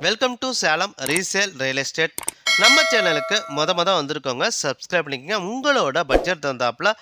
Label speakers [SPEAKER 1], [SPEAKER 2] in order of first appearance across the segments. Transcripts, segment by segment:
[SPEAKER 1] Welcome to Salem resale real estate. நம்ம சேனலுக்கு மொத வந்திருக்கோங்க. சப்ஸ்கிரைப் பண்ணிக்கங்க. உங்களோட பட்ஜெட் தந்தாப்புல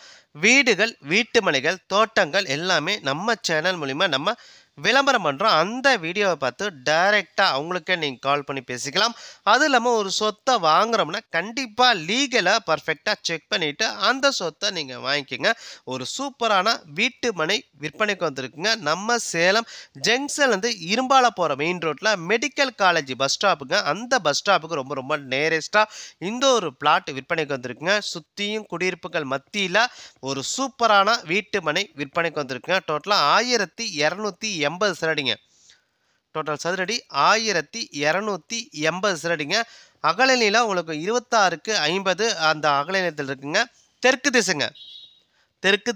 [SPEAKER 1] வீடுகள், வீட்டு மனைகள், தோட்டங்கள் எல்லாமே நம்ம சேனல் மூலிமா நம்ம விளம்பரம் பண்ணுறோம். அந்த வீடியோவை பார்த்து டைரெக்டாக அவங்களுக்கே நீங்கள் கால் பண்ணி பேசிக்கலாம். அது இல்லாமல் ஒரு சொத்தை வாங்குறோம்னா கண்டிப்பாக லீகலாக பர்ஃபெக்டாக செக் பண்ணிவிட்டு அந்த சொத்தை நீங்கள் வாங்கிக்கோங்க. ஒரு சூப்பரான வீட்டு மனை விற்பனைக்கு வந்திருக்குங்க. நம்ம சேலம் ஜங்ஷன்லேருந்து இரும்பால போகிற மெயின் ரோட்டில் மெடிக்கல் காலேஜ் பஸ் ஸ்டாப்புங்க. அந்த பஸ் ஸ்டாப்புக்கு ரொம்ப நேரஸ்ட்டாக இந்த ஒரு பிளாட் விற்பனைக்கு வந்திருக்குங்க. சுற்றியும் குடியிருப்புகள் மத்தியில் ஒரு சூப்பரான வீட்டு மனை விற்பனைக்கு வந்திருக்குங்க. டோட்டலாக 1280 சதுரடிங்க. டோட்டல் சதுரடி 1280 சதுரடிங்க. அகல நீளம் உங்களுக்கு 26க்கு 50 அந்த அகல நீளத்தில் இருக்குங்க. தெற்கு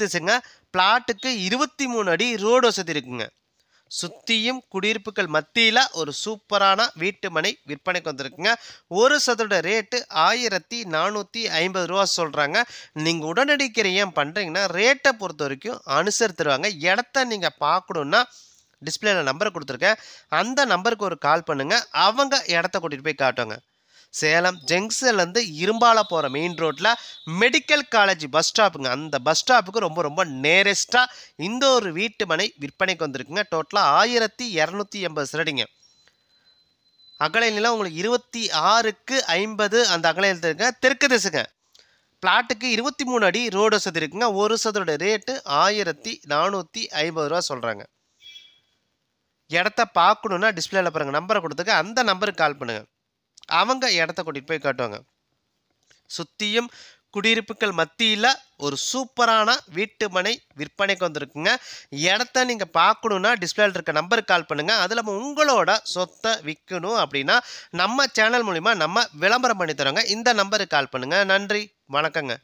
[SPEAKER 1] திசைங்க. பிளாட்டுக்கு 23 அடி ரோடு வசதி இருக்குங்க. சுற்றியும் குடியிருப்புகள் மத்தியில் ஒரு சூப்பரான வீட்டு மனை விற்பனைக்கு வந்திருக்குங்க. ஒரு சதுர ரேட்டு 1450 ரூபா சொல்கிறாங்க. நீங்கள் உடனடி கிரயம் பண்ணுறீங்கன்னா ரேட்டை பொறுத்த வரைக்கும் அனுசரித்துருவாங்க. இடத்த நீங்கள் பார்க்கணுன்னா டிஸ்பிளேல நம்பரை கொடுத்துருக்கேன். அந்த நம்பருக்கு ஒரு கால் பண்ணுங்கள். அவங்க இடத்த கூட்டிகிட்டு போய் காட்டுவாங்க. சேலம் ஜங்ஷன்லேருந்து இரும்பால போகிற மெயின் ரோட்டில் மெடிக்கல் காலேஜ் பஸ் ஸ்டாப்புங்க. அந்த பஸ் ஸ்டாப்புக்கு ரொம்ப நேரஸ்ட்டாக இந்த ஒரு வீட்டு மனை விற்பனைக்கு வந்திருக்குங்க. டோட்டலாக 1280 சதுரடிங்க. அகல நிலம் உங்களுக்கு 26க்கு 50 அந்த அகல நிலத்தில் இருக்குங்க. தெற்கு திசைங்க. பிளாட்டுக்கு 23 அடி ரோடு வசதி இருக்குங்க. ஒரு சதுரோட ரேட்டு 1450 ரூபா சொல்கிறாங்க. இடத்த பார்க்கணுன்னா டிஸ்பிளேல பாருங்கள் நம்பரை கொடுத்துக்க. அந்த நம்பருக்கு கால் பண்ணுங்கள். அவங்க இடத்த கூட்டிகிட்டு போய் காட்டுவாங்க. சுற்றியும் குடியிருப்புகள் மத்தியில் ஒரு சூப்பரான வீட்டு மனை விற்பனைக்கு வந்திருக்குங்க. இடத்த நீங்கள் பார்க்கணுன்னா டிஸ்பிளேல இருக்க நம்பருக்கு கால் பண்ணுங்கள். அதில் உங்களோட சொத்தை விற்கணும் அப்படின்னா நம்ம சேனல் மூலிமா நம்ம விளம்பரம் பண்ணி தரோங்க. இந்த நம்பருக்கு கால் பண்ணுங்கள். நன்றி, வணக்கங்க.